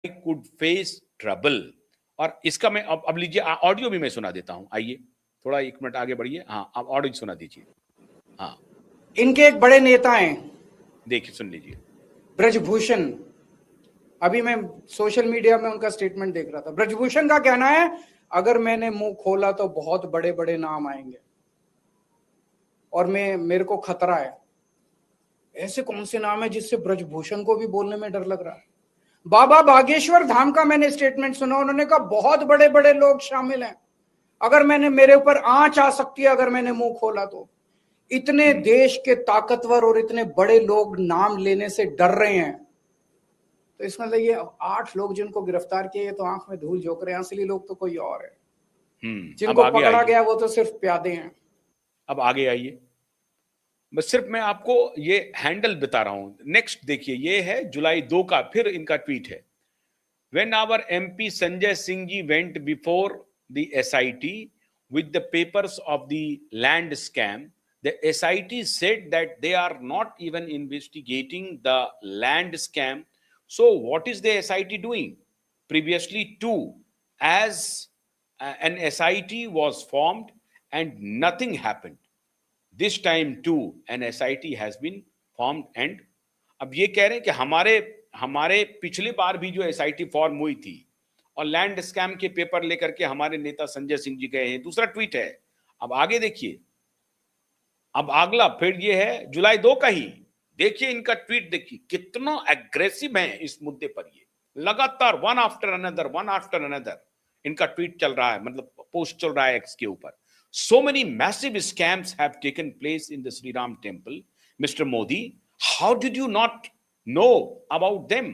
could face trouble। और इसका मैं अब लीजिए ऑडियो भी मैं सुना देता हूं, आइए थोड़ा 1 मिनट आगे बढ़िए। हाँ, आप ऑडियो सुना दीजिए। हाँ, इनके एक बड़े नेता हैं, देखिए सुन लीजिए। ब्रजभूषण। अभी मैं सोशल मीडिया में उनका स्टेटमेंट देख रहा था। ब्रजभूषण का कहना है, अगर मैंने मुंह खोला तो बहुत बड़े बड़े नाम आएंगे और मेरे को खतरा है। ऐसे कौन से नाम है जिससे ब्रजभूषण को भी बोलने में डर लग रहा है? बाबा बागेश्वर धाम का मैंने स्टेटमेंट सुना, उन्होंने कहा बहुत बड़े बड़े लोग शामिल हैं, अगर मेरे ऊपर आंच आ सकती है अगर मैंने मुंह खोला तो। इतने देश के ताकतवर और इतने बड़े लोग नाम लेने से डर रहे हैं, तो इसमें मतलब ये 8 लोग जिनको गिरफ्तार किए तो आंख में धूल झोंक रहे हैं, असली लोग तो कोई और है। जिनको पकड़ा गया वो तो सिर्फ प्यादे हैं। अब आगे आइए, बस सिर्फ मैं आपको ये हैंडल बता रहा हूं। नेक्स्ट देखिए, ये है जुलाई 2 का, फिर इनका ट्वीट है। When our MP Sanjay Singh ji went before the SIT with the papers of the land scam, the SIT said that they are not even investigating the land scam. So what is the SIT doing? Previously too, as an SIT was formed and nothing happened. This time too an SIT has been formed and अब ये कह रहे हैं कि हमारे पिछली बार भी जो एसआईटी फॉर्म हुई थी और लैंड स्कैम के पेपर लेकर के हमारे नेता संजय सिंह जी गए हैं। दूसरा ट्वीट है। अब आगे देखिए, अब अगला फिर ये है जुलाई 2 का ही। देखिए इनका ट्वीट, देखिए कितना एग्रेसिव है इस मुद्दे पर। ये लगातार वन आफ्टर अनदर इनका ट्वीट चल रहा है, मतलब पोस्ट चल रहा है एक्स के ऊपर। So many massive scams have taken place in the Sri Ram temple. Mr. Modi, how did you not know about them?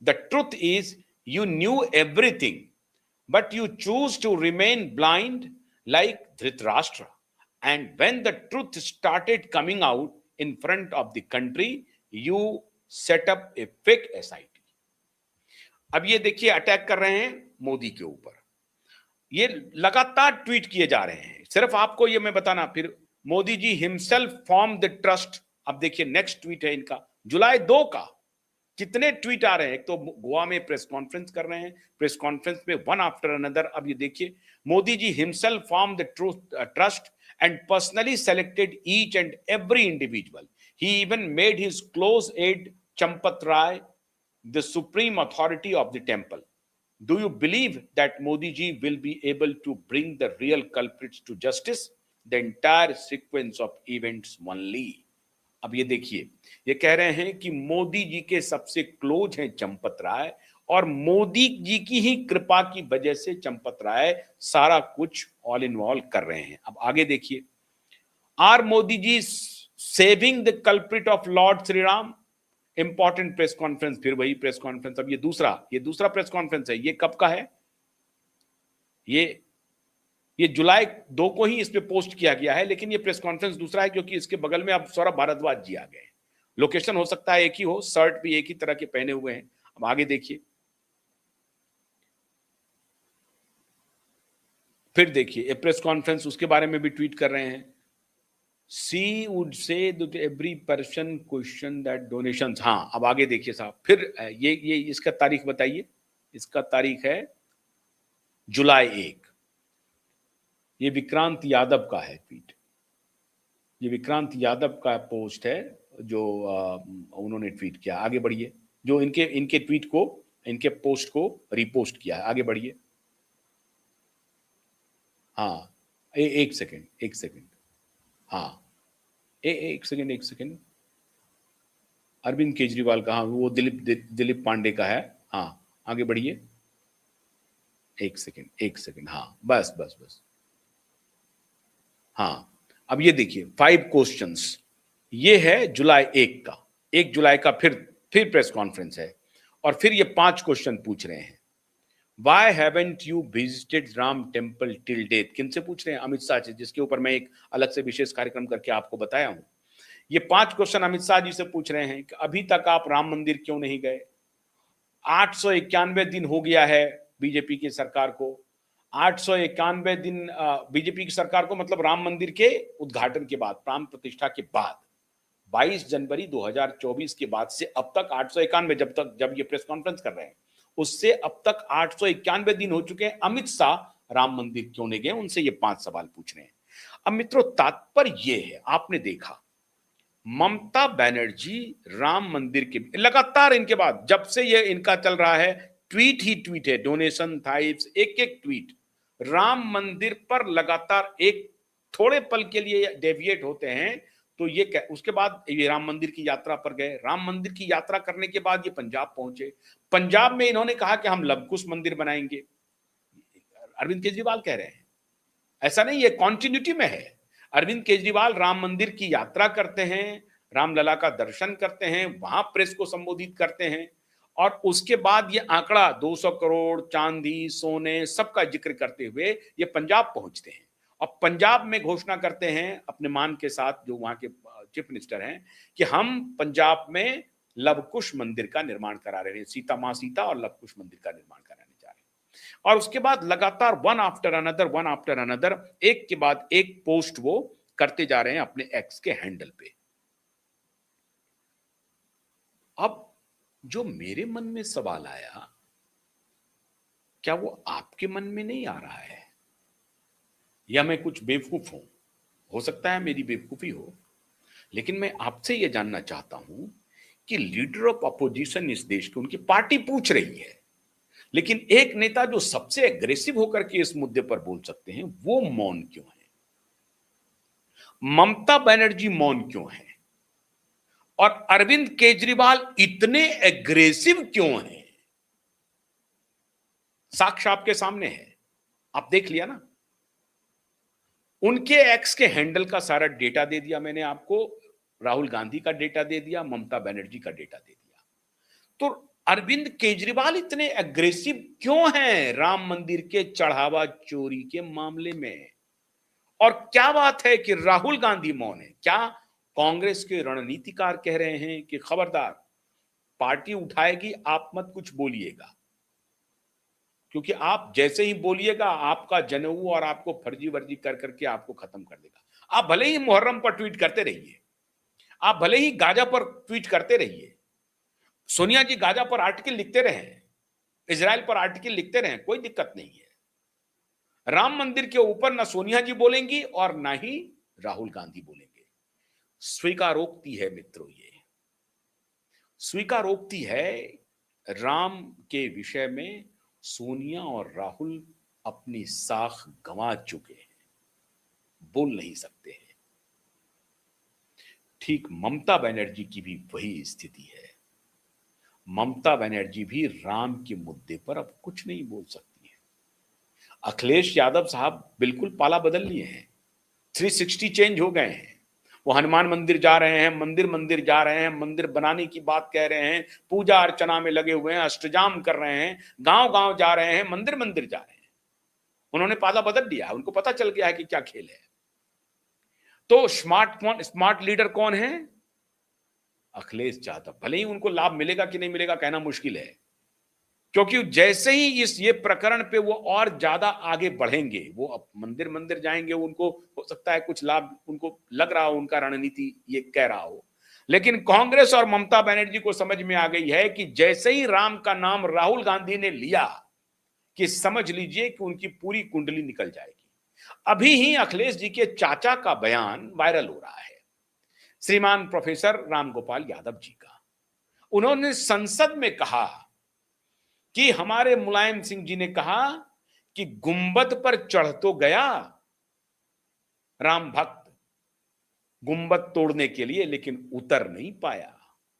The truth is, you knew everything, but you choose to remain blind like Dhritarashtra. And when the truth started coming out in front of the country, you set up a fake SIT. अब ये देखिए attack कर रहे हैं मोदी के ऊपर। ये लगातार ट्वीट किए जा रहे हैं। सिर्फ आपको ये मैं बताना, फिर Modi ji himself form the trust. अब देखिए नेक्स्ट ट्वीट है इनका जुलाई 2 का। कितने ट्वीट आ रहे हैं। एक तो गोवा में प्रेस कॉन्फ्रेंस कर रहे हैं, प्रेस कॉन्फ्रेंस में वन आफ्टर अनदर। अब ये देखिए, Modi ji himself form the trust and personally selected each and every individual. He even made his close aide Champat Rai the supreme authority of the temple. Do you believe that Modi ji will be able to bring the real culprits to justice? The entire sequence of events only. अब ये देखिए, ये कह रहे हैं कि मोदी जी के सबसे क्लोज हैं चंपत राय और मोदी जी की ही कृपा की वजह से चंपत राय सारा कुछ ऑल इन ऑल कर रहे हैं। अब आगे देखिए, are Modi ji saving the culprit of lord Shri Ram? Important press conference, फिर वही प्रेस कॉन्फ्रेंस। अब ये दूसरा प्रेस कॉन्फ्रेंस है। ये कब का है? ये जुलाई 2 को ही इस पे पोस्ट किया गया है, लेकिन ये प्रेस कॉन्फ्रेंस दूसरा है क्योंकि इसके बगल में अब सौरभ भारद्वाज जी आ गए। लोकेशन हो सकता है एक ही हो, शर्ट भी एक ही तरह के पहने हुए हैं। अब आगे देखिए, फिर देखिए ये प्रेस कॉन्फ्रेंस, उसके बारे में भी ट्वीट कर रहे हैं। She would say that every person question that donations। हाँ, अब आगे देखिए साहब, फिर ये इसका तारीख बताइए। इसका तारीख है जुलाई 1। ये विक्रांत यादव का है ट्वीट। ये विक्रांत यादव का पोस्ट है जो उन्होंने ट्वीट किया। आगे बढ़िए, जो इनके ट्वीट को, इनके पोस्ट को रिपोस्ट किया है। आगे बढ़िए। हाँ, एक सेकेंड। हाँ, एक सेकेंड। अरविंद केजरीवाल का, हाँ वो दिलीप पांडे का है। हाँ, आगे बढ़िए। एक सेकेंड। हाँ, बस। हाँ, अब ये देखिए 5 क्वेश्चंस। ये है जुलाई 1 का। 1 जुलाई का फिर प्रेस कॉन्फ्रेंस है और फिर ये 5 क्वेश्चन पूछ रहे हैं। Why haven't you visited Ram Temple till date? किनसे पूछ रहे हैं? अमित शाह जी, जिसके ऊपर मैं एक अलग से विशेष कार्यक्रम करके आपको बताया हूं। ये 5 क्वेश्चन अमित शाह जी से पूछ रहे हैं कि अभी तक आप राम मंदिर क्यों नहीं गए? 891 दिन हो गया है बीजेपी की सरकार को। 891 दिन बीजेपी की सरकार को, मतलब राम मंदिर के उद्घाटन के बाद, प्राण प्रतिष्ठा के बाद, 22 जनवरी 2024 के बाद से अब तक 891, जब ये प्रेस कॉन्फ्रेंस कर रहे हैं उससे अब तक 891 दिन हो चुके हैं। अमित शाह राम मंदिर क्यों नहीं गए, उनसे ये 5 सवाल पूछ रहे हैं। अब मित्रों, तात्पर्य ये है, आपने देखा ममता बनर्जी राम मंदिर के लगातार इनके बाद जब से ये इनका चल रहा है, ट्वीट ही ट्वीट है, डोनेशन थाइप्स, एक एक ट्वीट राम मंदिर पर लगातार। एक थोड़े पल के लिए डेविएट होते हैं तो ये उसके बाद ये राम मंदिर की यात्रा पर गए। राम मंदिर की यात्रा करने के बाद ये पंजाब पहुंचे। पंजाब में इन्होंने कहा कि हम लवकुश मंदिर बनाएंगे। अरविंद केजरीवाल कह रहे हैं, ऐसा नहीं, ये कॉन्टिन्यूटी में है। अरविंद केजरीवाल राम मंदिर की यात्रा करते हैं, रामलला का दर्शन करते हैं, वहां प्रेस को संबोधित करते हैं और उसके बाद ये आंकड़ा 200 करोड़ चांदी सोने सबका जिक्र करते हुए ये पंजाब पहुंचते हैं और पंजाब में घोषणा करते हैं अपने मान के साथ, जो वहां के चीफ मिनिस्टर हैं, कि हम पंजाब में लवकुश मंदिर का निर्माण करा रहे हैं, सीता मां सीता और लवकुश मंदिर का निर्माण कराने जा रहे हैं। और उसके बाद लगातार वन आफ्टर अनदर एक के बाद एक पोस्ट वो करते जा रहे हैं अपने एक्स के हैंडल पे। अब जो मेरे मन में सवाल आया, क्या वो आपके मन में नहीं आ रहा है, या मैं कुछ बेवकूफ हूं? हो सकता है मेरी बेवकूफी हो, लेकिन मैं आपसे यह जानना चाहता हूं कि लीडर ऑफ अपोजिशन इस देश की, उनकी पार्टी पूछ रही है, लेकिन एक नेता जो सबसे एग्रेसिव होकर के इस मुद्दे पर बोल सकते हैं, वो मौन क्यों है? ममता बनर्जी मौन क्यों है? और अरविंद केजरीवाल इतने एग्रेसिव क्यों हैं? साक्ष्य आपके सामने है, आप देख लिया ना। उनके एक्स के हैंडल का सारा डेटा दे दिया मैंने आपको, राहुल गांधी का डेटा दे दिया, ममता बनर्जी का डेटा दे दिया। तो अरविंद केजरीवाल इतने एग्रेसिव क्यों हैं राम मंदिर के चढ़ावा चोरी के मामले में? और क्या बात है कि राहुल गांधी मौन है? क्या कांग्रेस के रणनीतिकार कह रहे हैं कि खबरदार, पार्टी उठाएगी, आप मत कुछ बोलिएगा, क्योंकि आप जैसे ही बोलिएगा आपका जनेऊ और आपको फर्जी वर्जी कर करके आपको खत्म कर देगा। आप भले ही मुहर्रम पर ट्वीट करते रहिए, आप भले ही गाजा पर ट्वीट करते रहिए, सोनिया जी गाजा पर आर्टिकल लिखते रहे, इजराइल पर आर्टिकल लिखते रहे, कोई दिक्कत नहीं है। राम मंदिर के ऊपर ना सोनिया जी बोलेंगी और ना ही राहुल गांधी बोलेंगे। स्वीकारोक्ति है मित्रों, ये स्वीकारोक्ति है। राम के विषय में सोनिया और राहुल अपनी साख गंवा चुके हैं, बोल नहीं सकते हैं। ठीक ममता बनर्जी की भी वही स्थिति है। ममता बनर्जी भी राम के मुद्दे पर अब कुछ नहीं बोल सकती है। अखिलेश यादव साहब बिल्कुल पाला बदल लिए हैं, 360 चेंज हो गए हैं। वो हनुमान मंदिर जा रहे हैं, मंदिर मंदिर जा रहे हैं, मंदिर बनाने की बात कह रहे हैं, पूजा अर्चना में लगे हुए हैं, अष्टजाम कर रहे हैं, गांव गांव जा रहे हैं, मंदिर मंदिर जा रहे हैं। उन्होंने पाला बदल दिया, उनको पता चल गया है कि क्या खेल है। तो स्मार्ट लीडर कौन है? अखिलेश यादव। भले ही उनको लाभ मिलेगा कि नहीं मिलेगा कहना मुश्किल है, क्योंकि जैसे ही ये प्रकरण पे वो और ज्यादा आगे बढ़ेंगे, वो अब मंदिर मंदिर जाएंगे, उनको हो सकता है कुछ लाभ उनको लग रहा हो, उनका रणनीति ये कह रहा हो। लेकिन कांग्रेस और ममता बनर्जी को समझ में आ गई है कि जैसे ही राम का नाम राहुल गांधी ने लिया, कि समझ लीजिए कि उनकी पूरी कुंडली निकल जाएगी। अभी ही अखिलेश जी के चाचा का बयान वायरल हो रहा है, श्रीमान प्रोफेसर रामगोपाल यादव जी का। उन्होंने संसद में कहा कि हमारे मुलायम सिंह जी ने कहा कि गुंबद पर चढ़ तो गया राम भक्त गुंबद तोड़ने के लिए, लेकिन उतर नहीं पाया।